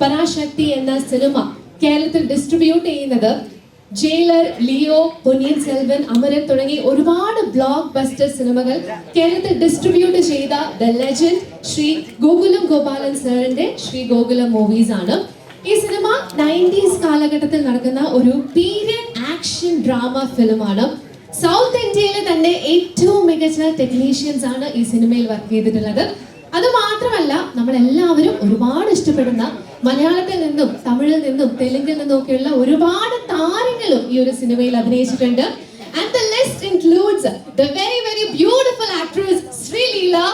പരാശക്തി എന്ന സിനിമ കേരളത്തിൽ ഡിസ്ട്രിബ്യൂട്ട് ചെയ്യുന്നത് ജയിലർ, ലിയോ, പൊന്നിയിൻ സെൽവൻ, അമരൻ തുടങ്ങി ഒരുപാട് ബ്ലോക്ക് ബസ്റ്റർ സിനിമകൾ കേരളത്തിൽ ഡിസ്ട്രിബ്യൂട്ട് ചെയ്ത ദ ലെജൻഡ് ശ്രീ ഗോകുലം ഗോപാലൻ സാറിന്റെ ശ്രീ ഗോകുലം മൂവീസ് ആണ്. ഈ സിനിമ 90s കാലഘട്ടത്തിൽ നടക്കുന്ന ഒരു പീരിയഡ് ആക്ഷൻ ഡ്രാമ ഫിലിമാണ്. സൗത്ത് ഇന്ത്യയിലെ തന്നെ ഏറ്റവും മികച്ച ടെക്നീഷ്യൻസ് ആണ് ഈ സിനിമയിൽ വർക്ക് ചെയ്തിട്ടുള്ളത്. അത് മാത്രമല്ല, നമ്മളെല്ലാവരും ഒരുപാട് ഇഷ്ടപ്പെടുന്ന മലയാളത്തിൽ നിന്നും തമിഴിൽ നിന്നും തെലുങ്കിൽ നിന്നും ഒക്കെയുള്ള ഒരുപാട് താരങ്ങളും ഈ ഒരു സിനിമയിൽ അഭിനയിച്ചിട്ടുണ്ട്. And the list includes the very very beautiful actress Sri Leela,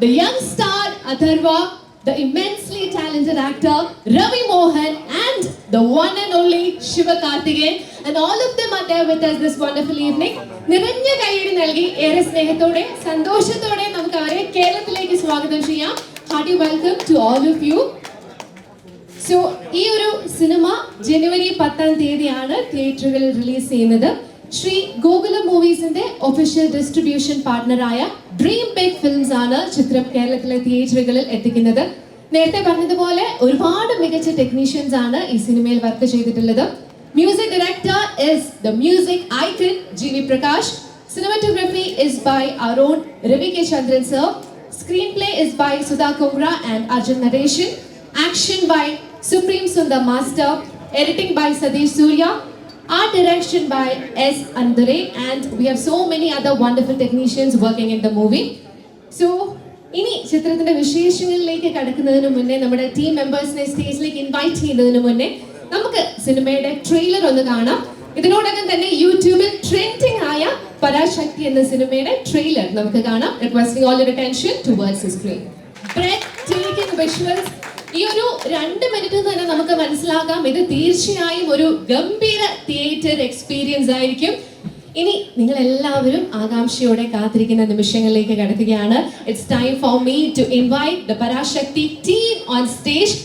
the young star Atharva, the immensely talented actor Ravi Mohan, and the one and only Shiva Karthikeyan, and all of them are there with us this wonderful evening. നിറഞ്ഞ കൈയ്യടി നൽകി ഏറെ സ്നേഹത്തോടെ സന്തോഷത്തോടെ നമുക്ക് അവരെ കേരളത്തിലേക്ക് സ്വാഗതം ചെയ്യാം. Hearty welcome to all of you. So ഈ ഒരു സിനിമ ജനുവരി 10 തിയേറ്ററുകളിൽ റിലീസ് ചെയ്യുന്നത്. ശ്രീ ഗോകുലം മൂവീസിന്റെ ഒഫീഷ്യൽ ഡിസ്ട്രിബ്യൂഷൻ പാർട്ണറായ ഡ്രീം ബിഗ് ഫിലിംസ് ആണ് ചിത്രം കേരളത്തിലെ തിയേറ്ററുകളിൽ എത്തിക്കുന്നത്. നേരത്തെ പറഞ്ഞതുപോലെ ഒരുപാട് മികച്ച ടെക്നീഷ്യൻസ് ആണ് ഈ സിനിമയിൽ വർക്ക് ചെയ്തിട്ടുള്ളത്. Music director is the music icon G V. Prakash. Cinematography is by our own Ravi K. Chandran sir. Screenplay is by Sudha Kongra and Arjun Nadeshan. Action by Supreme Sundar Master. Editing by Sadish Surya. Art direction by S. Andure, and we have so many other wonderful technicians working in the movie. So, ഇനി ചിത്രത്തിന്റെ വിശേഷങ്ങളിലേക്ക് കടക്കുന്നതിന് മുന്നേ നമ്മുടെ team മെമ്പേഴ്സിനെ സ്റ്റേജിലേക്ക് invite ചെയ്യുന്നതിന് മുന്നേ നമുക്ക് സിനിമയുടെ ട്രെയിലർ ഒന്ന് കാണാം. ഇതിനോടകം തന്നെ യൂട്യൂബിൽ ട്രെൻഡിങ് ആയ പരാശക്തി എന്ന സിനിമയുടെ ട്രെയിലർ നമുക്ക് കാണാം. Requesting all your attention towards the screen. Breathtaking visuals. ഈ ഒരു 2 മിനിറ്റ് തന്നെ നമുക്ക് മനസ്സിലാക്കാം ഇത് തീർച്ചയായും ഒരു ഗംഭീര തിയേറ്റർ എക്സ്പീരിയൻസ് ആയിരിക്കും. ഇനി നിങ്ങൾ എല്ലാവരും ആകാംക്ഷയോടെ കാത്തിരിക്കുന്ന നിമിഷങ്ങളിലേക്ക് കടക്കുകയാണ്. It's time for me to invite the Parasakthi team on stage.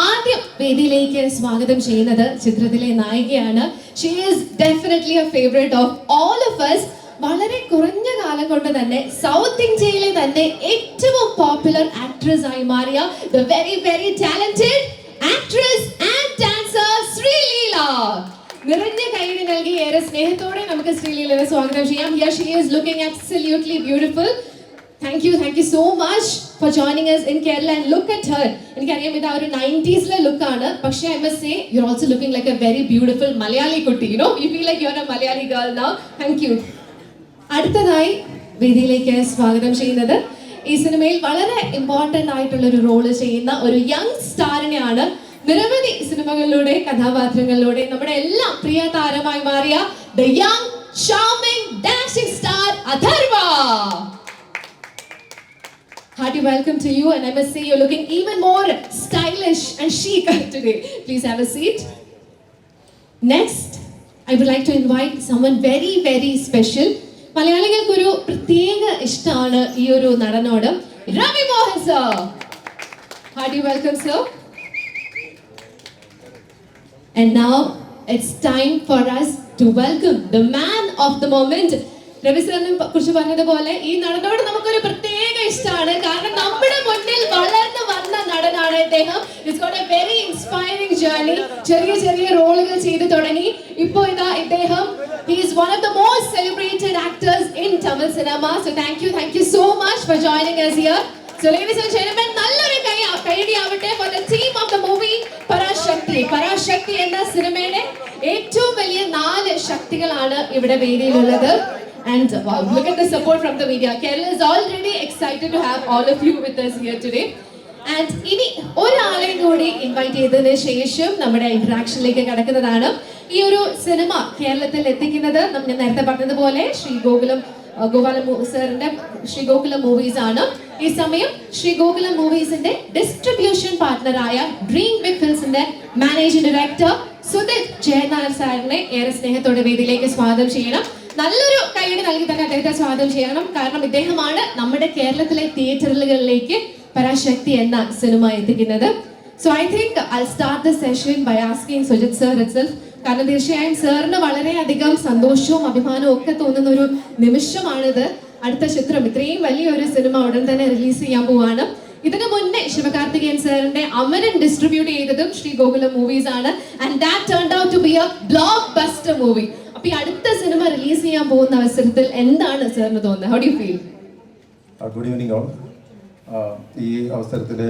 ആദ്യം വേദിയിലേക്ക് സ്വാഗതം ചെയ്യുന്നത് ചിത്രത്തിലെ നായികയാണ്. She is definitely a favourite of all of us. വളരെ കുറഞ്ഞ കാലം കൊണ്ട് തന്നെ സൗത്ത് ഇന്ത്യയിലെ തന്നെ ഏറ്റവും പോപ്പുലർ ആക്ട്രസ് ആയി മാറിയ the very very talented actress and dancer Shri Leela. നിറഞ്ഞ കൈയ്യടി നൽകി ഏറെ സ്നേഹത്തോടെ നമുക്ക് ശ്രീ ലീലയെ സ്വാഗതം ചെയ്യാം. Here she is looking absolutely beautiful. Thank you so much for joining us in Kerala, and look at her. എനിക്കറിയാം ഇത് ആ ഒരു 90s ലുക്ക് ആണ്, പക്ഷേ I must say you're also looking like a very beautiful Malayali കുട്ടി. You know, you feel like you're a Malayali girl now. Thank you. അടുത്തതായി വേദിയിലേക്ക് സ്വാഗതം ചെയ്യുന്നത് ഈ സിനിമയിൽ വളരെ ഇമ്പോർട്ടന്റ് ആയിട്ടുള്ള ഒരു റോള് ചെയ്യുന്ന ഒരു യങ് സ്റ്റാറിനെയാണ്. നിരവധി സിനിമകളിലൂടെ കഥാപാത്രങ്ങളിലൂടെ നമ്മുടെ എല്ലാം പ്രിയ താരമായി മാറിയ the young charming dancing star Atharva. Hearty welcome to you, and I must say you're looking even more stylish and chic today. Please have a seat. Next, I would like to invite someone very very special. മലയാളികൾക്ക് ഒരു പ്രത്യേക ഇഷ്ടമാണ് ഈ ഒരു നടനോട്. Ravi Mohan sir. Hearty welcome sir. And now it's time for us to welcome the man of the moment. Ravi സാറിനെ കുറിച്ച് പറഞ്ഞതുപോലെ ഈ നടനോട് നമുക്കൊരു പ്രത്യേക ഇഷ്ടമാണ്. കാരണം നമ്മുടെ മുന്നിൽ വളർന്നു വന്ന നടനാണ് അദ്ദേഹം. He's got a very inspiring journey. ചെറിയ ചെറിയ റോളുകൾ ചെയ്തു തുടങ്ങി. ഇപ്പോൾ ഇതാ ഇദ്ദേഹം he is one of the most celebrated actors in Tamil cinema. So thank you so much for joining us here. So ladies and gentlemen, നല്ലൊരു കൈയടി ആവട്ടെ for the team of the movie പരാശക്തി. പരാശക്തി എന്ന സിനിമയുടെ ഏറ്റവും വലിയ 4 ശക്തികളാണ് ഇവിടെ വേദിയിലുള്ളത്. And wow, look at the support from the media. Kerala is already excited to have all of you with us here today. And ഇനി ഒരാളെയും കൂടി ഇൻവൈറ്റ് ചെയ്തതിന് ശേഷം നമ്മുടെ ഇന്ററാക്ഷനിലേക്ക് കടക്കുന്നതാണ്. ഈ ഒരു സിനിമ കേരളത്തിൽ എത്തിക്കുന്നത് ഞാൻ നേരത്തെ പറഞ്ഞതുപോലെ ശ്രീ ഗോകുലം സാറിന്റെ ശ്രീ ഗോകുലം മൂവീസ് ആണ്. ഈ സമയം ശ്രീ ഗോകുലം മൂവീസിന്റെ ഡിസ്ട്രിബ്യൂഷൻ പാർട്ണറായ ഡ്രീം ബിഗ് ഫിലിംസിന്റെ മാനേജിംഗ് ഡയറക്ടർ സുദിത് ജയനാഥ് സാറിനെ ഏറെ സ്നേഹത്തോടെ വേദിയിലേക്ക് സ്വാഗതം ചെയ്യണം. നല്ലൊരു കൈയ്യടി നൽകി തന്നെ അദ്ദേഹത്തെ സ്വാഗതം ചെയ്യണം. കാരണം ഇദ്ദേഹമാണ് നമ്മുടെ കേരളത്തിലെ തിയേറ്ററുകളിലേക്ക് പരാശക്തി എന്ന സിനിമ എത്തിക്കുന്നത്. So I think I'll start the session by asking Sujit sir itself. കാരണം തീർച്ചയായും സാറിന് വളരെയധികം സന്തോഷവും അഭിമാനവും ഒക്കെ തോന്നുന്ന ഒരു നിമിഷമാണിത്. അടുത്ത ചിത്രം ഇത്രയും വലിയൊരു സിനിമ ഉടൻ തന്നെ റിലീസ് ചെയ്യാൻ പോവാണ്. ഇതിനു മുന്നേ ശിവകാർത്തികേയൻ സാറിന്റെ അമരൻ ഡിസ്ട്രിബ്യൂട്ട് ചെയ്തതും ശ്രീ ഗോകുലം മൂവീസ് ആണ്. And that turned out to be a blockbuster movie. അപ്പൊ ഈ അടുത്ത സിനിമ റിലീസ് ചെയ്യാൻ പോകുന്ന അവസരത്തിൽ എന്താണ് സാറിന് തോന്നുന്നത്? How do you feel? Good evening all. ഈ അവസരത്തിൽ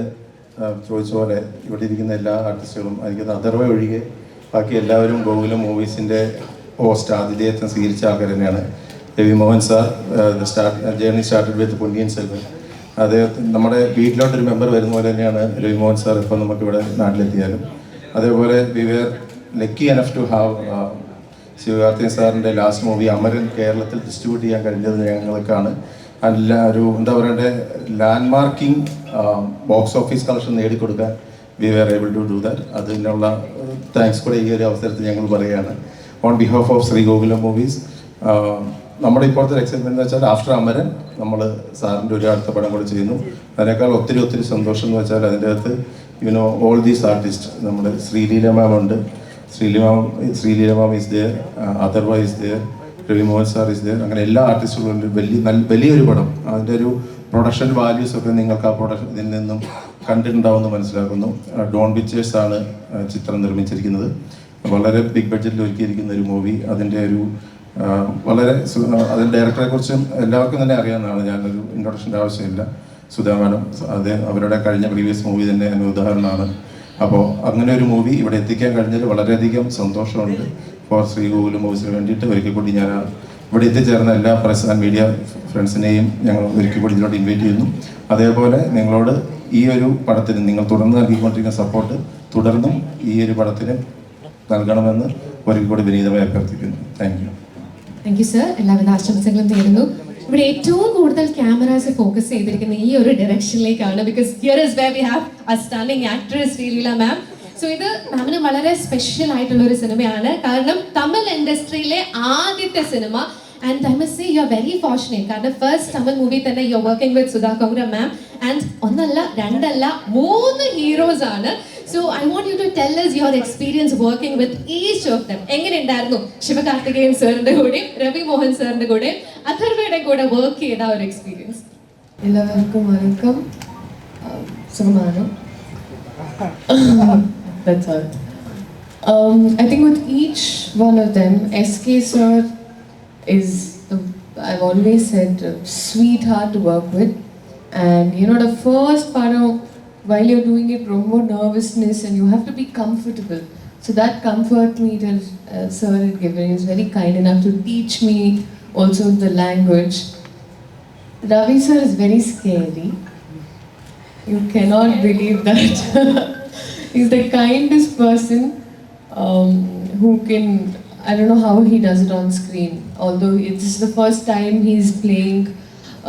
ചോദിച്ച പോലെ ഇവിടെ ഇരിക്കുന്ന എല്ലാ ആർട്ടിസ്റ്റുകളും എനിക്ക് അഥർവ ഒഴികെ ബാക്കി എല്ലാവരും ഗോകുലം മൂവീസിൻ്റെ പോസ്റ്റ് ആതിഥേയത്വം സ്വീകരിച്ച ആൾക്കാർ തന്നെയാണ്. Ravi Mohan sir, journey started with Ponniyin Selvan. അദ്ദേഹത്തിന് നമ്മുടെ വീട്ടിലോട്ടൊരു മെമ്പർ വരുന്ന പോലെ തന്നെയാണ് രവി മോഹൻ സാർ ഇപ്പോൾ നമുക്കിവിടെ നാട്ടിലെത്തിയാലും. അതേപോലെ we were lucky enough to have Sivakarthikeyan സാറിൻ്റെ ലാസ്റ്റ് മൂവി അമരൻ കേരളത്തിൽ ഡിസ്ട്രിബ്യൂട്ട് ചെയ്യാൻ കഴിഞ്ഞത് ഞങ്ങൾക്കാണ്. അല്ല ഒരു എന്താ പറയണ്ടേ ലാൻഡ്മാർക്കിംഗ് ബോക്സ് ഓഫീസ് കളക്ഷൻ നേടിക്കൊടുക്കാൻ we were able to do that. അതിനുള്ള താങ്ക്സ് കൂടെ ഈ ഒരു അവസരത്തിൽ ഞങ്ങൾ പറയുകയാണ് on behalf of Sree Gokulam movies. നമ്മുടെ ഇപ്പോഴത്തെ എക്സൈറ്റ്മെൻറ്റ് എന്ന് വെച്ചാൽ ആഫ്റ്റർ അമരൻ നമ്മൾ സാറിൻ്റെ ഒരു അടുത്ത പടം കൂടെ ചെയ്യുന്നു. അതിനേക്കാൾ ഒത്തിരി സന്തോഷം എന്ന് വെച്ചാൽ അതിൻ്റെ അകത്ത് യുനോ ഓൾ ദീസ് ആർട്ടിസ്റ്റ്, നമ്മുടെ ശ്രീലീല മാം ഉണ്ട്, Sreeleela ma'am is there, Atharva is there, Ravi Mohan sir is there. അങ്ങനെ എല്ലാ ആർട്ടിസ്റ്റുകളും ഉണ്ട്. വലിയൊരു പടം. അതിൻ്റെ ഒരു പ്രൊഡക്ഷൻ വാല്യൂസ് ഒക്കെ നിങ്ങൾക്ക് ആ പ്രൊഡക്ഷൻ ഇതിൽ നിന്നും കണ്ടിട്ടുണ്ടാവുമെന്ന് മനസ്സിലാക്കുന്നു. ഡോൺ പിക്ചേഴ്സ് ആണ് ചിത്രം നിർമ്മിച്ചിരിക്കുന്നത്. വളരെ ബിഗ് ബഡ്ജറ്റിൽ ഒരുക്കിയിരിക്കുന്ന ഒരു മൂവി. അതിൻ്റെ ഒരു വളരെ അതിൻ്റെ ഡയറക്ടറെ കുറിച്ചും എല്ലാവർക്കും തന്നെ അറിയാവുന്നതാണ്. ഞാനൊരു ഇൻട്രൊഡക്ഷൻ്റെ ആവശ്യമില്ല. സുധാ മാഡം, അത് അവരുടെ കഴിഞ്ഞ പ്രീവിയസ് മൂവി തന്നെ ഒരു ഉദാഹരണമാണ്. അപ്പോൾ അങ്ങനെ ഒരു മൂവി ഇവിടെ എത്തിക്കാൻ കഴിഞ്ഞതിൽ വളരെയധികം സന്തോഷമുണ്ട്. ഫോർ ശ്രീ ഗോകുലം മൂവീസിന് വേണ്ടിയിട്ട് ഒരിക്കൽ കൂടി ഞാൻ ഇവിടെ എത്തിച്ചേർന്ന എല്ലാ പ്രസ് ആൻഡ് മീഡിയ ഫ്രണ്ട്സിനെയും ഞങ്ങൾ ഒരിക്കൽ കൂടി ഇതിലോട്ട് ഇൻവൈറ്റ് ചെയ്യുന്നു. അതേപോലെ നിങ്ങളോട് ഈ ഒരു പടത്തിന് നിങ്ങൾ തുടർന്ന് നൽകിക്കൊണ്ടിരിക്കുന്ന സപ്പോർട്ട് തുടർന്നും ഈ ഒരു പടത്തിന് നൽകണമെന്ന് ഒരിക്കൽ കൂടി വിനീതമായി അഭ്യർത്ഥിക്കുന്നു. Thank you. Thank you sir. എല്ലാവിധ ആശംസകളും നേരുന്നു. ഇവിടെ ഏറ്റവും കൂടുതൽ ക്യാമറാസ് ഫോക്കസ് ചെയ്തിരിക്കുന്ന ഈ ഒരു ഡയറക്ഷനിലേക്കാണ്. Because here is where we have a standing actress Sreeleela ma'am. So ഇത് മാമിന് വളരെ സ്പെഷ്യൽ ആയിട്ടുള്ള ഒരു സിനിമയാണ്. കാരണം തമിഴ് ഇൻഡസ്ട്രിയിലെ ആദ്യത്തെ cinema. And I must say you are very fortunate. കാരണം ഫസ്റ്റ് തമിഴ് മൂവി തന്നെ you are working with Sudha Kongara ma'am. And ഒന്നല്ല രണ്ടല്ല 3 ഹീറോസ് ആണ്. So I want you to tell us your experience working with each of them. എങ്ങനെയുണ്ടായിരുന്നു ശിവകാർത്തികേയൻ സാറിന്റെ കൂടെയും രവി മോഹൻ സാറിന്റെ കൂടെയും അഥർവയുടെ കൂടെ വർക്ക് ചെയ്ത ഒരു എക്സ്പീരിയൻസ്? എല്ലാവർക്കും വണക്കം. സുഖമാണോ? That's all. I think with each one of them, SK sir is, I've always said, a sweetheart to work with. And you know, the first part of while you're doing it, more nervousness and you have to be comfortable. So that comfort me that sir had given. He was very kind enough to teach me also the language. Ravi sir is very scary. You cannot believe that. He's the kindest person who can, I don't know how he does it on screen. Although this is the first time he's playing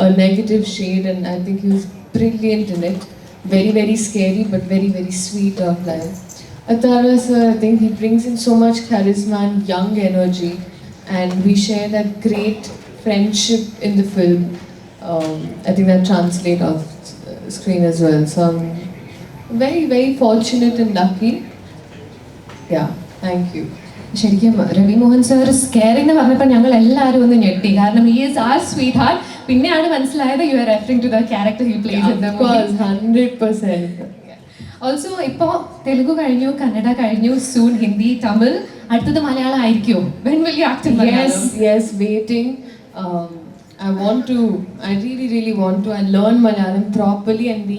a negative shade, and I think he was brilliant in it. Very scary, but very sweet of life. Atharva sir, I think he brings in so much charisma and young energy, and we share that great friendship in the film. I think that translates off screen as well. So I'm very fortunate and lucky. Yeah, thank you. ശരിക്കും Ravi Mohan sir scare എന്ന് പറഞ്ഞപ്പോൾ ഞങ്ങൾ എല്ലാവരും ഒന്ന് ഞെട്ടി. കാരണം he is our sweetheart. പിന്നെയാണ് മനസ്സിലായത് you are referring to the character he plays in the movie. 100%. Also ഇപ്പോൾ തെലുഗു കഴിഞ്ഞു, കന്നഡ കഴിഞ്ഞു, സൂൺ ഹിന്ദി, തമിഴ്, അടുത്തത് മലയാളം ആയിരിക്കുമോ? When will you act in Malayalam? Yes, waiting. I really want to. I learn Malayalam properly and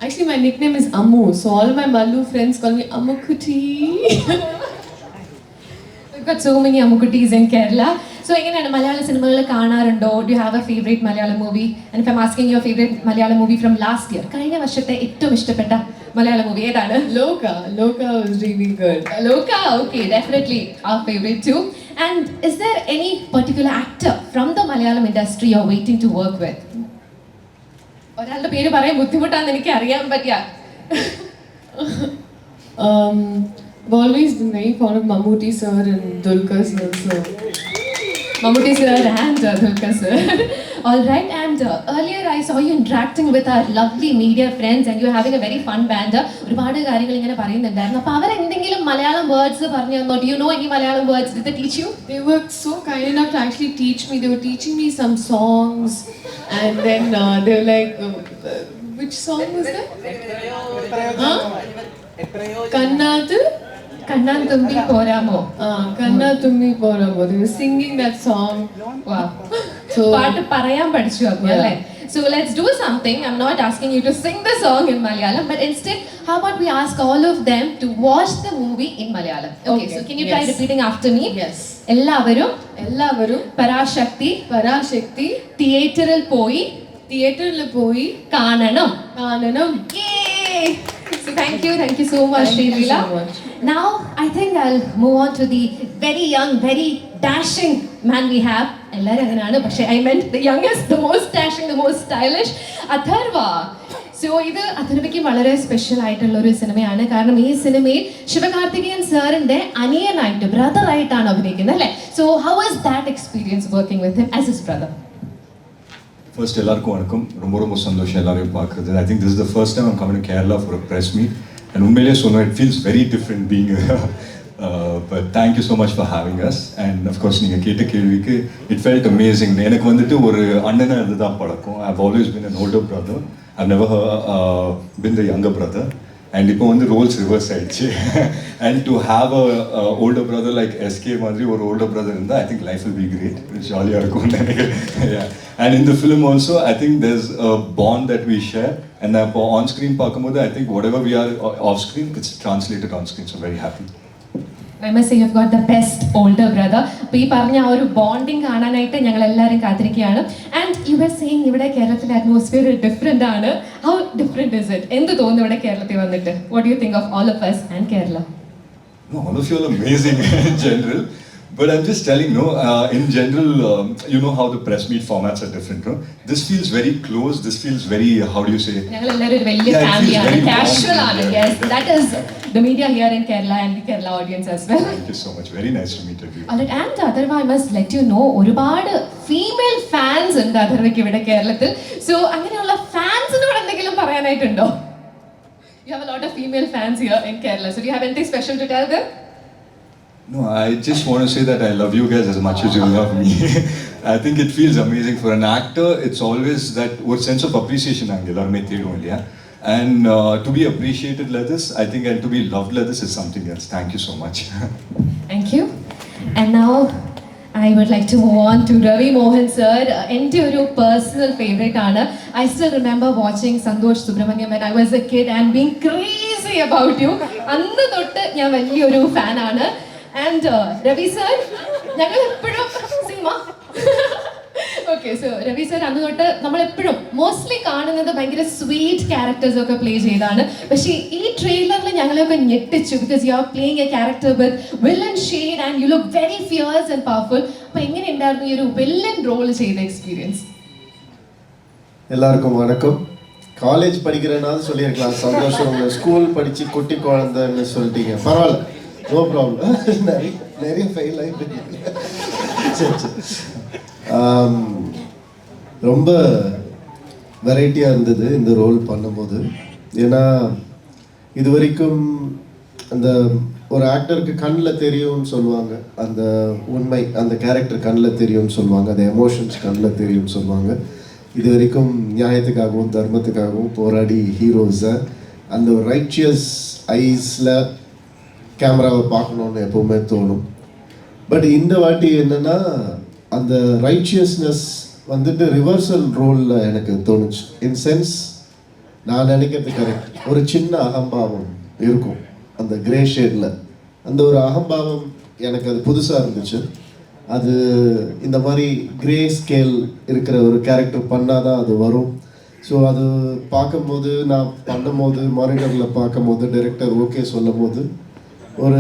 actually my nickname is Ammu. So all my Mallu friends call me Ammukutti. We've got so many Ammukuttis in Kerala. So എങ്ങനെയാണ് മലയാള സിനിമകൾ കാണാറുണ്ടോ? Do you have a favorite Malayalam movie? And if I'm asking your favorite Malayalam movie from last year, കഴിഞ്ഞ വർഷത്തെ ഏറ്റവും ഇഷ്ടപ്പെട്ട മലയാള movie ഏതാണ്? Loka was really good. Loka, okay, definitely our favorite too. And is there any particular actor from the Malayalam industry you're waiting to work with? ഒരാളുടെ പേര് പറയാൻ ബുദ്ധിമുട്ടാണെന്ന് എനിക്ക് അറിയാൻ പറ്റിയ. I've always been very fond of Mammootty sir and Dulquer sir. So Mammootty sir and Dulquer sir. All right, and earlier I saw you interacting with our lovely media friends and you're having a very fun banter. ഒരുപാട് കാര്യങ്ങൾ ഇങ്ങനെ പറയുന്നുണ്ടായിരുന്നു. അപ്പോൾ അവരെന്തെങ്കിലും Malayalam words പറഞ്ഞു തന്നോ? Do you know any Malayalam words? Did they teach you? They were so kind enough to actually teach me. They were teaching me some songs, and then they were like, which Which song was that? Huh? Kannadu? കണ്ണാൻ തുമ്പി പോരാമോ? Kanna Tummi Poramo. They were singing that song. Wow. So പാട്ട് പറയാൻ പഠിച്ചു അപ്പോൾ അല്ലേ? So let's do something. I'm not asking you to sing the song in Malayalam, but instead, how about we ask all of them to watch the movie in Malayalam? Okay, so can you try Yes. repeating after me? yes. എല്ലാവരും എല്ലാവരും പരാശക്തി പരാശക്തി തിയേറ്ററിൽ പോയി തിയേറ്ററിൽ പോയി കാണണം. കാണണം. Yay! So thank you so much, Thank you Srilila. so much. Now I think I'll move on to the very young, very dashing man we have. എല്ലാവരും അങ്ങനെയാണ്, പക്ഷേ I meant the youngest, the most dashing, the most stylish, Atharva. So ഇത് അഥർവയ്ക്ക് വളരെ special ആയിട്ടുള്ള ഒരു സിനിമയാണ്. കാരണം ഈ സിനിമയിൽ ശിവകാർത്തികേയൻ സാറിന്റെ അനിയനായിട്ട്, ബ്രദറായിട്ടാണ് അഭിനയിക്കുന്നത് അല്ലേ? So how was that experience working with him as his brother? First எல்லாருக்கும் வணக்கம். ரொம்ப ரொம்ப சந்தோஷம் எல்லாரையும் பார்க்குறது. I think this is the first time I'm coming to Kerala for a press meet and உண்மையிலேயே சொன்னோம் it feels very different being but thank you so much for having us and of course நீங்கள் கேட்ட கேள்விக்கு இட் ஃபெல்ட் அமேசிங். எனக்கு வந்துட்டு ஒரு அண்ணனை இதுதான் பழக்கம். I have always been an older brother. I've never been the younger brother. And இப்போ வந்து ரோல்ஸ் ரிவர்ஸ் ஆயிடுச்சு. And to have a older brother like SK மாதிரி ஒரு ஓல்டர் பிரதர் இருந்தால் I think life will be great. ஜாலியாக இருக்கும்னு நினைக்கிறேன். And in the film also, I think there's a bond that we share. And on screen, I think whatever we are off screen, it's translated on screen. So very happy. I must say you've got the best older brother. അപ്പോൾ ഈ പറഞ്ഞ ആ ഒരു bonding കാണാനായിട്ട് ഞങ്ങൾ എല്ലാവരും കാത്തിരിക്കുകയാണ്. And you are saying ഇവിടെ കേരളത്തിലെ അറ്റ്മോസ്ഫിയർ ഡിഫറെൻ്റ് ആണ്. How different is it? എന്ത് തോന്നുന്നു ഇവിടെ കേരളത്തിൽ വന്നിട്ട്? What do you think of all of us and Kerala? No, all of you are amazing in general. But I'm just telling, in general, you know how the press meet formats are different, no? This feels very close. This feels very, how do you say? ഞങ്ങൾ എല്ലാവരും ഒരു വലിയ Yeah, it feels ഫാമിലിയാണ്, very casual warm. ആണ്. Yeah. Yes, that is the media here in Kerala and the Kerala audience as well. Thank you so much. Very nice to meet you. Alright, and Atharva, I must let you know, ഒരുപാട് female fans ഉണ്ട് അഥർവയ്ക്ക് ഇവിടെ കേരളത്തിൽ. So അങ്ങനെയുള്ള ഫാൻസിനോട് എന്തെങ്കിലും പറയാനായിട്ടുണ്ടോ? You have a lot of female fans here in Kerala. So do you have anything special to tell them? No, I just want to say that I love you guys as much as you love me. I think it feels amazing. For an actor, it's always that sense of appreciation. And to be appreciated like this, I think, and to be loved like this is something else. Thank you so much. Thank you. And now I would like to move on to Ravi Mohan sir. എൻ്റെ ഒരു personal favorite ആണ്. I still remember watching Santosh Subramaniam when I was a kid and being crazy about you. അന്ന് തൊട്ട് ഞാൻ വലിയൊരു fan ആണ്. And Ravi sir, ഞങ്ങൾ എപ്പോഴും cinema okay. So Ravi sir അന്ന് തൊട്ട് നമ്മളെപ്പോഴും മോസ്റ്റ്ലി കാണുന്നത് ഭയങ്കര സ്വീറ്റ് ക്യാരക്ടേഴ്സ് ഒക്കെ പ്ലേ ചെയ്താണ്. പക്ഷേ ഈ ട്രെയിലറിൽ ഞങ്ങളെയൊക്കെ ഞെട്ടിച്ചു. Because you are playing A character with villain shade and you look very fears and powerful. അപ്പോൾ എങ്ങനെ ഉണ്ടായിരുന്നു ഈ ഒരു വില്ലൻ റോൾ ചെയ്ത എക്സ്പീരിയൻസ്? எல்லாருக்கும் வணக்கம். காலேஜ் படிக்கிறேன்னாலும் சொல்லியிருக்கலாம், சந்தோஷம். ஸ்கூல் படித்து குட்டி குழந்தைன்னு சொல்லிட்டீங்க, பரவாயில்ல, நோ ப்ராப்ளம். நிறைய ஃபெயில் ஆகிட்டு சரி சரி. ரொம்ப வெரைட்டியாக இருந்தது இந்த ரோல் பண்ணும்போது. ஏன்னா இது வரைக்கும் அந்த ஒரு ஆக்டருக்கு கண்ணில் தெரியும்னு சொல்லுவாங்க, அந்த உண்மை அந்த கேரக்டர் கண்ணில் தெரியும்னு சொல்லுவாங்க, அந்த எமோஷன்ஸ் கண்ணில் தெரியும்னு சொல்லுவாங்க. இது வரைக்கும் நியாயத்துக்காகவும் தர்மத்துக்காகவும் போராடி ஹீரோஸை அந்த ஒரு ரைச்சியஸ் ஐஸில் கேமராவை பார்க்கணுன்னு எப்போவுமே தோணும். பட் இந்த வாட்டி என்னென்னா அந்த ரைச்சியஸ்னஸ் வந்துட்டு ரிவர்சல் ரோலில் எனக்கு தோணுச்சு. இன் சென்ஸ் நான் நினைக்கிறது கரெக்ட், ஒரு சின்ன அகம்பாவம் இருக்கும் அந்த கிரே ஷேடில். அந்த ஒரு அகம்பாவம் எனக்கு அது புதுசாக இருந்துச்சு. அது இந்த மாதிரி கிரே ஸ்கேல் இருக்கிற ஒரு கேரக்டர் பண்ணால் தான் அது வரும். ஸோ அது பார்க்கும்போது, நான் பண்ணும்போது, மானிட்டரில் பார்க்கும்போது, டைரக்டர் ஓகே சொல்லும் போது ஒரு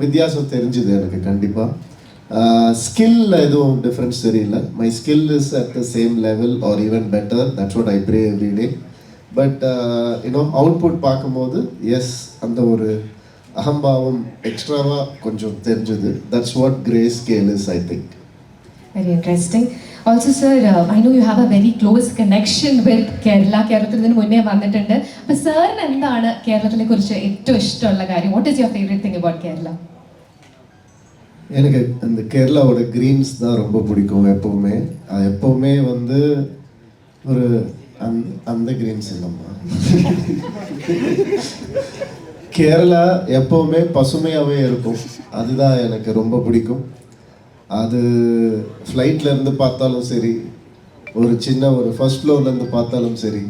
வித்தியாசம் தெரிஞ்சுது எனக்கு கண்டிப்பாக. ஸ்கில்ல எதுவும் டிஃப்ரென்ஸ் தெரியல. My skill is at the same level or even better. That's what I pray every day. But you know output பார்க்கும்போது எஸ், அந்த ஒரு அகம்பாவம் எக்ஸ்ட்ராவாக கொஞ்சம் தெரிஞ்சுது. That's what grey scale is, I think. Very interesting. Also sir, I know you have a very close connection with Kerala. കേരളത്തിൽ നിന്ന് മുന്നേ വന്നിട്ടുണ്ട്. അപ്പോൾ സാറിന് എന്താണ് കേരളത്തിനെ കുറിച്ച് ഏറ്റവും ഇഷ്ടമുള്ള കാര്യം? What is your favourite thing about Kerala? எனக்கு அந்த கேரளாவோட க்ரீன்ஸ் தான் ரொம்ப பிடிக்கும். எப்போவுமே எப்போவுமே வந்து ஒரு அந்த கிரீன்ஸ் இல்லைம்மா. கேரளா எப்போவுமே பசுமையாகவே இருக்கும், அதுதான் எனக்கு ரொம்ப பிடிக்கும். அது ஃப்ளைட்லேருந்து பார்த்தாலும் சரி, ஒரு சின்ன ஒரு ஃபர்ஸ்ட் ஃப்ளோர்லேருந்து பார்த்தாலும் சரி,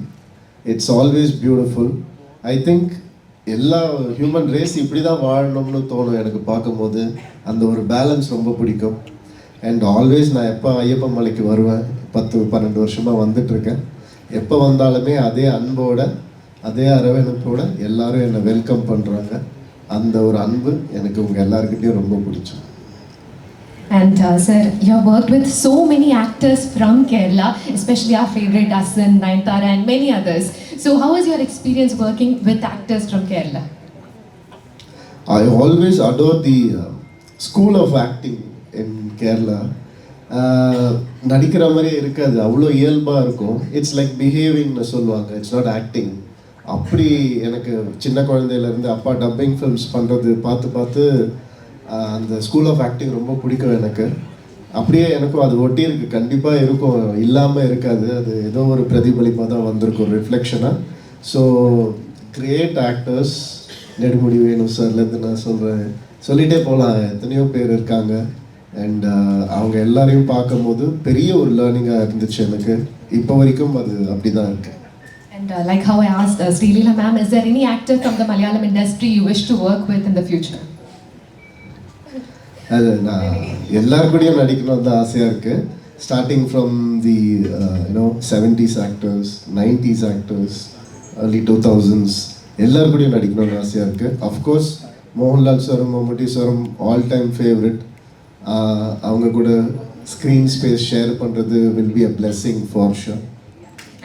it's always beautiful. I think எல்லா ஹியூமன் ரேஸ் இப்படி தான் வாழணும்னு தோணும் எனக்கு பார்க்கும்போது. அந்த ஒரு பேலன்ஸ் ரொம்ப பிடிக்கும். அண்ட் ஆல்வேஸ் நான் எப்போ ஐயப்பன் மலைக்கு வருவேன், 10-12 வருஷமாக வந்துட்டுருக்கேன். எப்போ வந்தாலுமே அதே அன்போட அதே அரவணைப்போட எல்லாரும் என்னை வெல்கம் பண்ணுறாங்க. அந்த ஒரு அன்பு எனக்கு உங்கள் எல்லாருக்கிட்டையும் ரொம்ப பிடிச்சோம். And sir, you have worked with so many actors from Kerala, especially our favorite Asan, Nayanthara and many others. So how was your experience working with actors from Kerala? I always adore the school of acting in Kerala. நடிக்கிற மாதிரியே இருக்காது, அவ்வளோ இயல்பாக இருக்கும். It's like பிஹேவிங்னு சொல்லுவாங்க, it's not acting. அப்படி எனக்கு சின்ன குழந்தையிலேருந்து அப்பா டப்பிங் ஃபிலிம்ஸ் பண்ணுறது பார்த்து அந்த ஸ்கூல் ஆஃப் ஆக்டிங் ரொம்ப பிடிக்கும் எனக்கு. அப்படியே எனக்கும் அது ஒட்டி இருக்கு, கண்டிப்பாக இருக்கும், இல்லாமல் இருக்காது. அது ஏதோ ஒரு பிரதிபலிப்பாக தான் வந்திருக்கும், ரிஃப்ளெக்ஷனாக. ஸோ கிரேட் ஆக்டர்ஸ், நெடுமுடி வேணு சார்லேருந்து நான் சொல்லிகிட்டே போகலாம், எத்தனையோ பேர் இருக்காங்க. அண்ட் அவங்க எல்லாரையும் பார்க்கும்போது பெரிய ஒரு லேர்னிங்காக இருந்துச்சு எனக்கு. இப்போ வரைக்கும் அது அப்படி தான் இருக்கு. And like how I asked Srilila ma'am, is there any actor from the Malayalam industry you wish to work with in the future? அது நான் எல்லாருக்கூடையும் நடிக்கணும்னு தான் ஆசையாக இருக்குது. Starting from the 70s actors, 90s actors, early 2000s எல்லாருக்கூடையும் நடிக்கணும்னு ஆசையாக இருக்குது. Of course Mohanlal சாரும் மம்முட்டி சாரும் ஆல் டைம் ஃபேவரட். அவங்க கூட ஸ்க்ரீன் ஸ்பேஸ் ஷேர் பண்ணுறது will be a blessing for sure.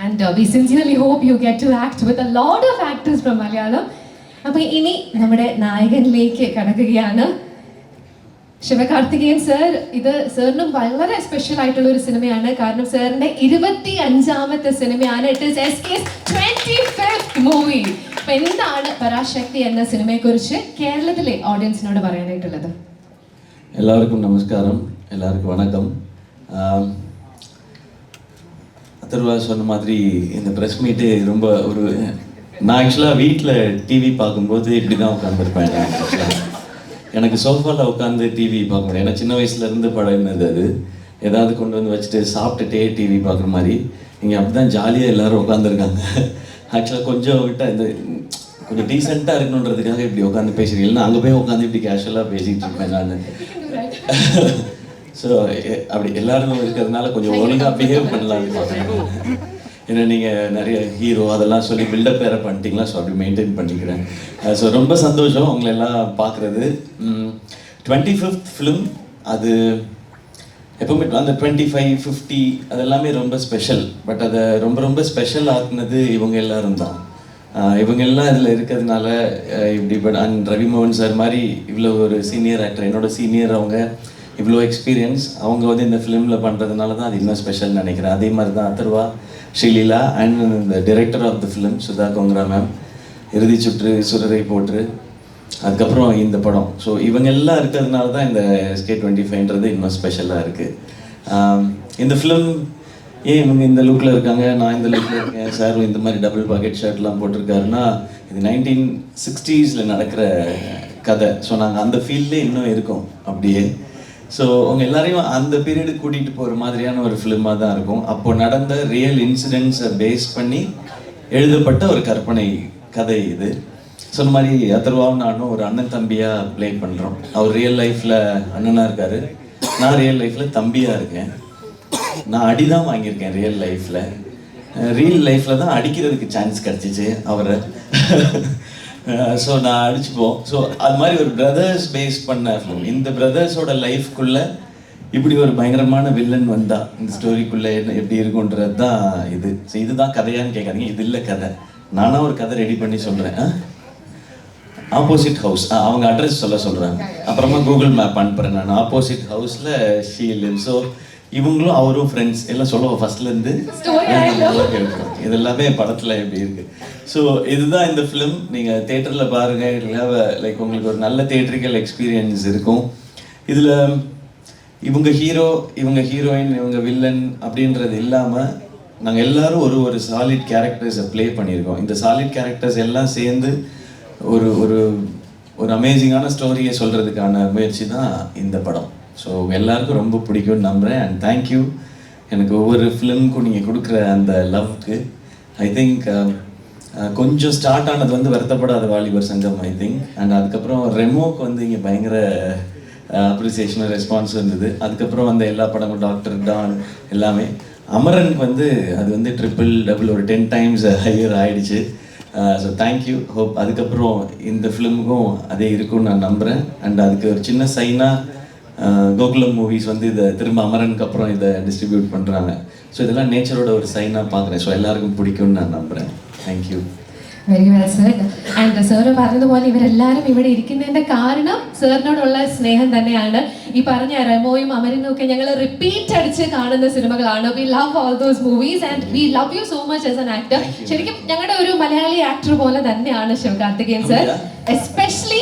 And we sincerely hope you get to act with a lot of actors from Malayalam. അപ്പോൾ ഇനി നമ്മുടെ നായകനിലേക്ക് കടക്കുകയാണ്. ശിവകാർത്തികേയൻ സർ, ഇത് സാറിനും വളരെ സ്പെഷ്യൽ ആയിട്ടുള്ള ഒരു സിനിമയാണ്. കാരണം സാറിന്റെ 25ാമത്തെ സിനിമയാണ്. It is SK's 25th movie. അപ്പോൾ എന്താണ് പരാശക്തി എന്ന സിനിമയെക്കുറിച്ച് കേരളത്തിലെ ഓഡിയൻസിനോട് പറയാനായിട്ടുള്ളത്? எல்லாருக்கும் நமஸ்காரம், எல்லாருக்கும் வணக்கம். அதர்வா சொன்ன மாதிரி இந்த ப்ரெஸ் மீட்டு ரொம்ப ஒரு, நான் ஆக்சுவலாக வீட்டில் டிவி பார்க்கும்போது இப்படி தான் உட்காந்துருப்பேன். எனக்கு சோஃபாவில் உட்காந்து டிவி பார்க்க முடியும். ஏன்னா சின்ன வயசுலேருந்து பழகினது அது. ஏதாவது கொண்டு வந்து வச்சுட்டு சாப்பிட்டுட்டே டிவி பார்க்குற மாதிரி இங்கே அப்படி தான் ஜாலியாக எல்லோரும் உட்காந்துருக்காங்க. ஆக்சுவலாக கொஞ்சம் விட்டால் இந்த கொஞ்சம் டீசெண்டாக இருக்கணுன்றதுக்காக இப்படி உட்காந்து பேசுகிறீங்க. இல்லைன்னா அங்கே போய் உட்காந்து இப்படி கேஷுவலாக பேசிகிட்டு இருப்பேன் நான். ஸோ அப்படி எல்லாரும் இருக்கிறதுனால கொஞ்சம் ஒழுங்காக பிஹேவ் பண்ணலாம்னு பார்க்குறேன். ஏன்னா நீங்கள் நிறைய ஹீரோ அதெல்லாம் சொல்லி பில்டப் வேறு பண்ணிட்டீங்களா, ஸோ அப்படி மெயின்டைன் பண்ணிக்கிறேன். ஸோ ரொம்ப சந்தோஷம் உங்களை எல்லாம் பார்க்குறது. 25th ஃபிலிம் அது எப்போவுமே அந்த 25, 50 அதெல்லாமே ரொம்ப ஸ்பெஷல். பட் அதை ரொம்ப ரொம்ப ஸ்பெஷல் ஆக்குனது இவங்க எல்லாரும் தான். இவங்க எல்லாம் இதில் இருக்கிறதுனால இப்படி அண்ட் ரவிமோகன் சார் மாதிரி இவ்வளோ ஒரு சீனியர் ஆக்டர், என்னோட சீனியர், அவங்க இவ்வளோ எக்ஸ்பீரியன்ஸ் அவங்க வந்து இந்த ஃபிலிமில் பண்ணுறதுனால தான் அது இன்னும் ஸ்பெஷல்னு நினைக்கிறேன். அதே மாதிரி தான் அதர்வா, ஸ்ரீலீலா அண்ட் இந்த director of the film Sudha Kongara ma'am, Irudhi Suttru, சுரரை போற்று, அதுக்கப்புறம் இந்த படம். ஸோ இவங்க எல்லாம் இருக்கிறதுனால தான் இந்த SK 25ன்றது இன்னும் ஸ்பெஷலாக இருக்குது. இந்த ஃபிலிம் ஏன் இவங்க இந்த லுக்கில் இருக்காங்க, நான் இந்த லுக்கில் இருக்கேன், சார் இந்த மாதிரி டபுள் பாக்கெட் ஷர்ட்லாம் போட்டிருக்காருன்னா இது 1960s நடக்கிற கதை. ஸோ நாங்கள் அந்த ஃபீல்ட்லேயே இன்னும் இருக்கோம் அப்படியே. ஸோ அவங்க எல்லாரையும் அந்த பீரியடுக்கு கூட்டிகிட்டு போகிற மாதிரியான ஒரு ஃபிலிமாக தான் இருக்கும். அப்போது நடந்த ரியல் இன்சிடென்ட்ஸை பேஸ் பண்ணி எழுதப்பட்ட ஒரு கற்பனை கதை இது. சொன்ன மாதிரி அதர்வாவும் நானும் ஒரு அண்ணன் தம்பியாக ப்ளே பண்ணுறோம். அவர் ரியல் லைஃப்பில் அண்ணனாக இருக்கார், நான் ரியல் லைஃப்பில் தம்பியாக இருக்கேன். நான் அடி தான் வாங்கியிருக்கேன் ரியல் லைஃப்பில் தான் அடிக்கிறதுக்கு சான்ஸ் கிடச்சிச்சு அவரை. ஸோ நான் அடிச்சுப்போம். ஸோ அது மாதிரி ஒரு பிரதர்ஸ் பேஸ் பண்ண ஃபிலிம். இந்த பிரதர்ஸோட லைஃப்குள்ளே இப்படி ஒரு பயங்கரமான வில்லன் வந்தா இந்த ஸ்டோரிக்குள்ளே என்ன எப்படி இருக்குன்றது தான் இது. ஸோ இதுதான் கதையான்னு கேட்காதீங்க, இது இல்லை கதை. நானாக ஒரு கதை ரெடி பண்ணி சொல்கிறேன். ஆப்போசிட் ஹவுஸ், அவங்க அட்ரஸ் சொல்கிறாங்க, அப்புறமா கூகுள் மேப் அனுப்புகிறேன் நான். ஆப்போசிட் ஹவுஸில் ஷீல். ஸோ இவங்களும் அவரும் ஃப்ரெண்ட்ஸ் எல்லாம் சொல்லுவோம் ஃபர்ஸ்ட்லேருந்து. இது எல்லாமே படத்தில் எப்படி இருக்குது. ஸோ இதுதான் இந்த ஃபிலிம். நீங்கள் தேட்டரில் பாருங்கள், இல்லை லைக் உங்களுக்கு ஒரு நல்ல தேட்டரிக்கல் எக்ஸ்பீரியன்ஸ் இருக்கும். இதில் இவங்க ஹீரோ, இவங்க ஹீரோயின், இவங்க வில்லன் அப்படின்றது இல்லாமல் நாங்கள் எல்லாரும் ஒரு ஒரு சாலிட் கேரக்டர்ஸை ப்ளே பண்ணியிருக்கோம். இந்த சாலிட் கேரக்டர்ஸ் எல்லாம் சேர்ந்து ஒரு ஒரு ஒரு அமேசிங்கான ஸ்டோரியை சொல்கிறதுக்கான முயற்சி தான் இந்த படம். ஸோ எல்லாருக்கும் ரொம்ப பிடிக்கும்னு நம்புகிறேன். அண்ட் தேங்க்யூ எனக்கு ஒவ்வொரு ஃபிலிமுக்கும் நீங்கள் கொடுக்குற அந்த லவ்க்கு. ஐ திங்க் கொஞ்சம் ஸ்டார்ட் ஆனது வந்து வருத்தப்படாத வாலிபர் சங்கம் ஐ திங்க். அண்ட் அதுக்கப்புறம் ரெமோக்கு வந்து இங்கே பயங்கர அப்ரிசியேஷன் ரெஸ்பான்ஸ் இருந்தது. அதுக்கப்புறம் வந்து எல்லா படமும் டாக்டர் டான் எல்லாமே. அமரனுக்கு வந்து அது வந்து ட்ரிபிள் டபுள் ஒரு 10 times ஹையர் ஆயிடுச்சு. So thank you. ஹோப் அதுக்கப்புறம் இந்த ஃபிலிமுக்கும் அதே இருக்கும்னு நான் நம்புகிறேன். அண்ட் அதுக்கு ஒரு சின்ன சைனாக கோகுலம் மூவிஸ் வந்து இதை திரும்ப அமரனுக்கு அப்புறம் இதை டிஸ்ட்ரிபியூட் பண்ணுறாங்க. ஸோ இதெல்லாம் நேச்சரோட ஒரு சைனாக பார்க்குறேன். ஸோ எல்லாருக்கும் பிடிக்கும்னு ഞാൻ നമ്പുறேன். Thank you. Very well sir. And sir പറഞ്ഞതുപോലെ ഇവരെല്ലാവരും ഇവിടെ ഇരിക്കുന്നതിന്റെ കാരണം സാറിനോടുള്ള സ്നേഹം തന്നെയാണ്. ഈ പറഞ്ഞ റെമോയും അമരനും ഒക്കെ ഞങ്ങൾ റിപ്പീറ്റ് അടിച്ച് കാണുന്ന സിനിമകളാണ്. We love all those movies and we love you so much as an actor. ശരിക്കും ഞങ്ങളുടെ ഒരു മലയാളി ആക്ടർ പോലെ തന്നെയാണ് ശിവകാർത്തികേയൻ സർ. എസ്പെഷ്യലി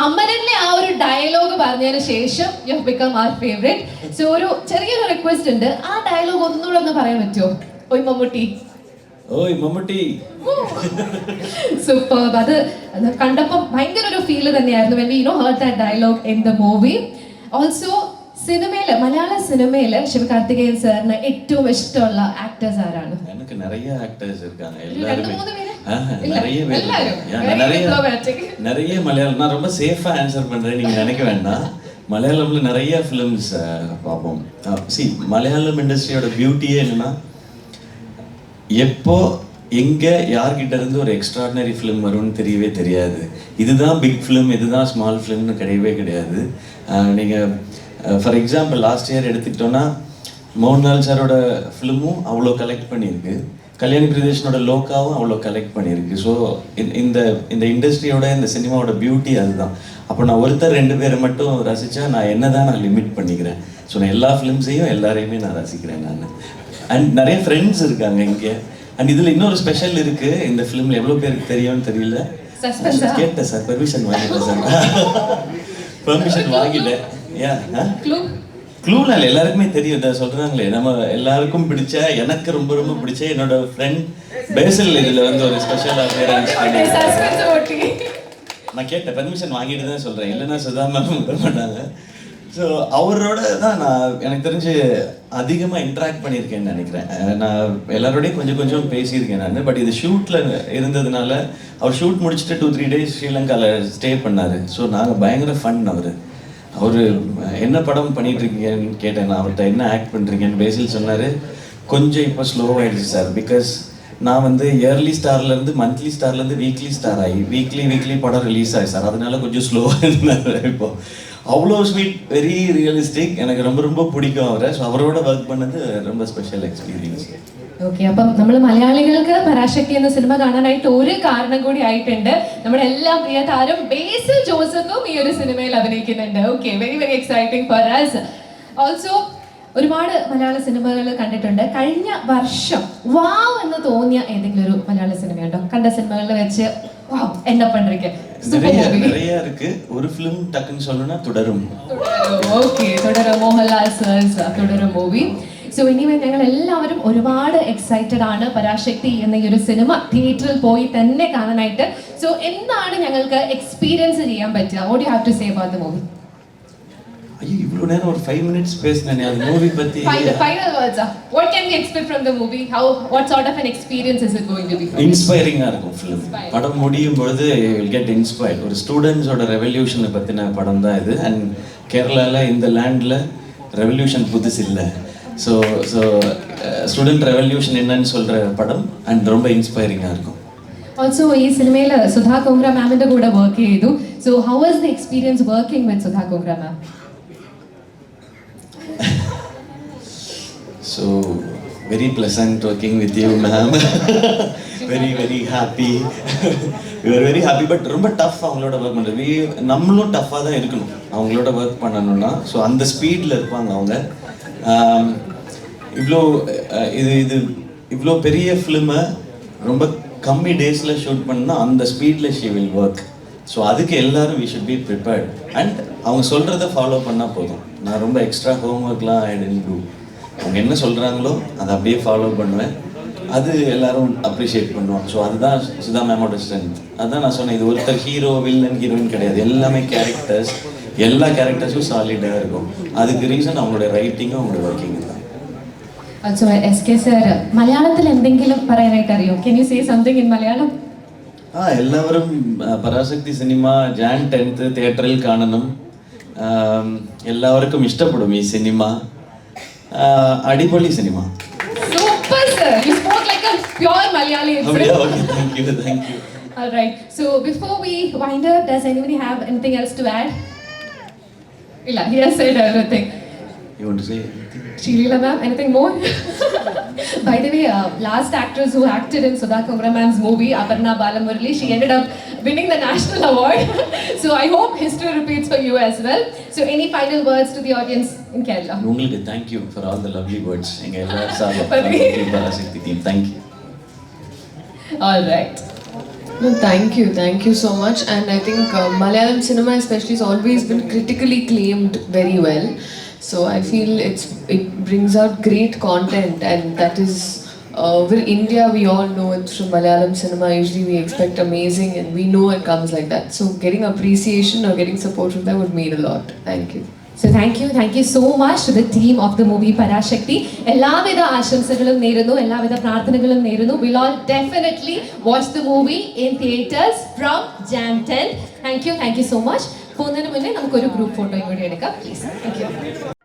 അമരനിലെ ആ ഒരു ഡയലോഗ് പറഞ്ഞതിന് ശേഷം you have become our favourite. So ഒരു ചെറിയൊരു റിക്വസ്റ്റ് ഉണ്ട്, ആ ഡയലോഗ് ഒന്നുകൂടെ ഒന്ന് പറയാൻ പറ്റുമോ? ഓയ് മമ്മൂട്ടി. ഓയ് മമ്മൂട്ടി. സൂപ്പർ. അത് കണ്ടപ്പോൾ ഭയങ്കര ഒരു ഫീൽ തന്നെയായിരുന്നു when we heard that dialogue in the movie. Also സിനിമയില് മലയാള സിനിമയില് ശിവകാർത്തികേയൻ സാറിന് ഏറ്റവും ഇഷ്ടമുള്ള ആക്ടേഴ്സ് ആരാണ്? எனக்கு நிறைய ஆக்டர்ஸ் இருக்காங்க. எல்லாரும் நிறைய மலையாளம். நான் ரொம்ப சேஃபா ஆன்சர் பண்றேன், நீங்க நினைக்க வேண்டாம். மலையாளம்ல நிறைய ஃபிலிம்ஸ் பார்ப்போம். மலையாளம் இண்டஸ்ட்ரியோட பியூட்டியே என்னன்னா எப்போ எங்கே யார்கிட்ட இருந்து ஒரு எக்ஸ்ட்ராடினரி ஃபிலிம் வரும்னு தெரியவே தெரியாது. இதுதான் பிக் ஃபிலிம், இதுதான் ஸ்மால் ஃபிலிம்னு கிடையவே கிடையாது. நீங்கள் ஃபார் எக்ஸாம்பிள் லாஸ்ட் இயர் எடுத்துக்கிட்டோன்னா மோகன்லால் சாரோட ஃபிலிமும் அவ்வளோ கலெக்ட் பண்ணியிருக்கு, கல்யாணி பிரதேஷனோட லோக்காவும் அவ்வளோ கலெக்ட் பண்ணியிருக்கு. ஸோ இந்த இந்த இண்டஸ்ட்ரியோட இந்த சினிமாவோட பியூட்டி அதுதான். அப்போ நான் ஒருத்தர் 2 பேரை மட்டும் ரசித்தா நான் என்ன தான் நான் லிமிட் பண்ணிக்கிறேன். ஸோ நான் எல்லா ஃபிலிம்ஸையும் எல்லாரையுமே நான் ரசிக்கிறேன் நான். அண்ட் நிறைய ஃப்ரெண்ட்ஸ் இருக்காங்க இங்கே. அண்ட் இதில் இன்னொரு ஸ்பெஷல் இருக்குது இந்த ஃபிலிமில். எவ்வளோ பேருக்கு தெரியும்னு தெரியல. கேட்டேன் சார், பெர்மிஷன் வாங்கிட்டேன் சார். பெர்மிஷன் வாங்கிட்டேன். ஏன் க்ளூனால எல்லாருக்குமே தெரியும். இதை சொல்கிறாங்களே, நம்ம எல்லாருக்கும் பிடிச்ச, எனக்கு ரொம்ப ரொம்ப பிடிச்ச என்னோட ஃப்ரெண்ட் பேசல் இதில் வந்து ஒரு ஸ்பெஷல் அப்பியரன்ஸ் பண்ணி நான் கேட்டேன். பெர்மிஷன் வாங்கிட்டு தான் சொல்கிறேன், இல்லைன்னா சுதாமா விட மாட்டாங்க. ஸோ அவரோட தான் நான் எனக்கு தெரிஞ்சு அதிகமாக இன்ட்ராக்ட் பண்ணியிருக்கேன்னு நினைக்கிறேன். நான் எல்லாரோடையும் கொஞ்சம் கொஞ்சம் பேசியிருக்கேன் நான். பட் இது ஷூட்டில் இருந்ததுனால அவர் ஷூட் முடிச்சுட்டு 2-3 days ஸ்ரீலங்காவில் ஸ்டே பண்ணார். ஸோ நாங்கள் பயங்கர ஃபன். அவர் என்ன படம் பண்ணிகிட்ருக்கீங்கன்னு கேட்டேன். நான் அவர்கிட்ட என்ன ஆக்ட் பண்ணுறீங்கன்னு பேசில் சொன்னார். கொஞ்சம் இப்போ ஸ்லோவாகிடுச்சு சார், பிகாஸ் நான் வந்து இயர்லி ஸ்டார்லேருந்து மந்த்லி ஸ்டார்லேருந்து வீக்லி ஸ்டார் ஆகி வீக்லி படம் ரிலீஸ் ஆகி சார், அதனால கொஞ்சம் ஸ்லோவாக இருந்தார். இப்போது அவ்வளோ ஸ்வீட், வெரி ரியலிஸ்டிக். எனக்கு ரொம்ப ரொம்ப பிடிக்கும் அவரை. ஸோ அவரோட ஒர்க் பண்ணது ரொம்ப ஸ்பெஷல் എക്സ്പീരിയൻസ്. ഓക്കെ, അപ്പം നമ്മൾ മലയാളികൾക്ക് പരാശക്തി എന്ന സിനിമ കാണാനായിട്ട് ഒരു കാരണം കൂടി ആയിട്ടുണ്ട്. നമ്മുടെ എല്ലാം പ്രിയ താരം ബേസിൽ ജോസഫും ഈ ഒരു സിനിമയിൽ അഭിനയിക്കുന്നുണ്ട്. Okay, very very exciting for us. Also ഒരുപാട് മലയാള സിനിമകൾ കണ്ടിട്ടുണ്ട്. കഴിഞ്ഞ വർഷം വാവ് എന്ന് തോന്നിയ ഏതെങ്കിലും ഒരു മലയാള സിനിമയുണ്ടോ? കണ്ട സിനിമകളിൽ വെച്ച് വാവ് என்ன பண்றீங்க? நிறைய இருக்கு. ஒரு ஃபிலிம் டக்குன்னு சொல்லணும்னா തുടരും. ഓക്കെ, തുടരും. മോഹൻലാൽ സാർസ് തുടരും മൂവി. സോ എനിവേ ഞങ്ങൾ എല്ലാവരും ഒരുപാട് എക്സൈറ്റഡ് ആണ് പരാശക്തി എന്ന ഈ ഒരു സിനിമ തിയേറ്ററിൽ പോയി തന്നെ കാണാനായിട്ട്. സോ എന്താണ് ഞങ്ങൾക്ക് എക്സ്പീരിയൻസ് ചെയ്യാൻ പറ്റുക? What you have to say about the movie? ஐயோ, இவ்வளோ நேரம் ஒரு 5 minutes பேசினேன் அது மூவி பற்றி. Final words. What can we expect from the movie? What sort of an experience is it going to be? இன்ஸ்பைரிங்காக இருக்கும் ஃபிலிம். படம் முடியும் பொழுது you will get inspired. ஒரு ஸ்டூடெண்ட்ஸோட ரெவல்யூஷனை பற்றின படம் தான் இது. அண்ட் கேரளாவில் இந்த லேண்டில் ரெவல்யூஷன் புதுசு இல்லை. ஸோ ஸ்டூடெண்ட் ரெவல்யூஷன் என்னன்னு சொல்கிற படம். அண்ட் ரொம்ப இன்ஸ்பைரிங்காக இருக்கும். Also ഈ സിനിമയിൽ സുധാ കോങ്ക്ര മാമിന്റെ കൂടെ വർക്ക് ചെയ്തു. So how was the experience working with Sudha Kongara ma'am? So very pleasant working with you, ma'am. very very happy. We are very happy. But ரொம்ப tough அவங்களோட ஒர்க் பண்ணுறது. நம்மளும் டஃப்பாக தான் இருக்கணும் அவங்களோட ஒர்க் பண்ணணும்னா. ஸோ அந்த ஸ்பீடில் இருப்பாங்க அவங்க. இவ்வளோ பெரிய ஃபிலிமை ரொம்ப கம்மி டேஸில் ஷூட் பண்ணால் அந்த ஸ்பீடில் ஷி வில் ஒர்க். ஸோ அதுக்கு எல்லோரும் we should be prepared. And அவங்க சொல்கிறத ஃபாலோ பண்ணால் போதும். நான் ரொம்ப எக்ஸ்ட்ரா ஹோம் ஒர்க்லாம் ஐ டென்ட் டூ. அவங்க என்ன சொல்கிறாங்களோ அதை அப்படியே ஃபாலோ பண்ணுவேன். அது எல்லாரும் அப்ரிஷியேட் பண்ணுவாங்க. ஸோ அதுதான் சுதா மேமோட ஸ்ட்ரென்த். அதுதான் நான் சொன்னேன், இது ஒருத்தர் ஹீரோ வில்லன் ஹீரோயின் கிடையாது, எல்லாமே கேரக்டர்ஸ், എല്ലാ ക്യാരക്ടേഴ്സും സാലിഡാக இருக்கும். அதுக்கு ரீசன் அவங்களுடைய ரைட்டிங்கும் അവங்களுடைய വർക്കിംഗ് தான். Also, SK sir, മലയാളത്തിൽ എന്തെങ്കിലും പറയാനായിട്ട് അറിയോ? Can you say something in Malayalam? എല്ലാവരും പരാശക്തി സിനിമ Jan 10th തിയേറ്ററിൽ കാണണം. എല്ലാവർക്കും ഇഷ്ടപ്പെടും ഈ സിനിമ. അടിപൊളി cinema. Super sir, you spoke like a pure Malayali. Okay, thank you. All right. So before we wind up, does anybody have anything else to add? Illa, he has said everything. You want to say anything? Srilila ma'am, anything more? By the way, last actress who acted in Sudha Kumra ma'am's movie, Aparna Balamurali, she ended up winning the national award. So I hope history repeats for you as well. So any final words to the audience in Kerala? உங்களுக்கு thank you for all the lovely words. எங்க எல்லாரும் சார்பா Parasakthi team thank you. All right. No, thank you so much. And I think Malayalam cinema especially has always been critically acclaimed very well. So I feel it brings out great content, and that is over India we all know it from Malayalam cinema. Usually we expect amazing, and we know it comes like that. So getting appreciation or getting support from that would mean a lot. Thank you. So thank you so much to the team of the movie Parashakti. എല്ലാവിധ ആശംസകളും നേരുന്നു, എല്ലാവിധ പ്രാർത്ഥനകളും നേരുന്നു. We'll all definitely watch the movie in theaters from Jan 10th. Thank you so much. പോകുന്നതിന് മുന്നേ നമുക്കൊരു group photo കൂടി എടുക്കാം, പ്ലീസ്. Thank you.